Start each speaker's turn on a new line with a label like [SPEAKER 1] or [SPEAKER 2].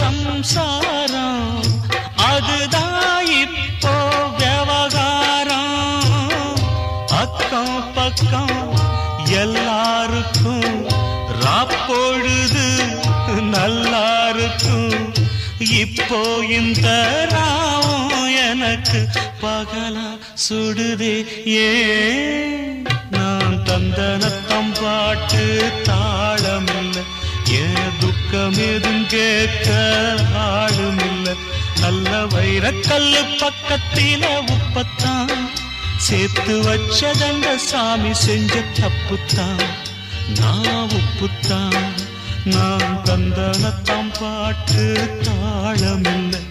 [SPEAKER 1] சம்சாரம் அதுதான் இப்போ விவகாரம். அக்கம் பக்கம் எல்லாருக்கும் ராப்பொழுது நல்லா இருக்கும். இப்போ இந்த ராவும் எனக்கு பகலா சுடுதே. ஏன் நான் தந்தனத்தம் பாட்டு தாளமில்லை, ஏன் துக்கம் எதும் கேட்க ஆளுமில்லை. நல்ல வைரக்கல்லு பக்கத்தில உப்பத்தான் சேர்த்து வச்சதங்க சாமி செஞ்ச தப்புத்தான். நான் உப்புத்தான், நான் தந்தனத்தாம் பாட்டு தாளமில்லை.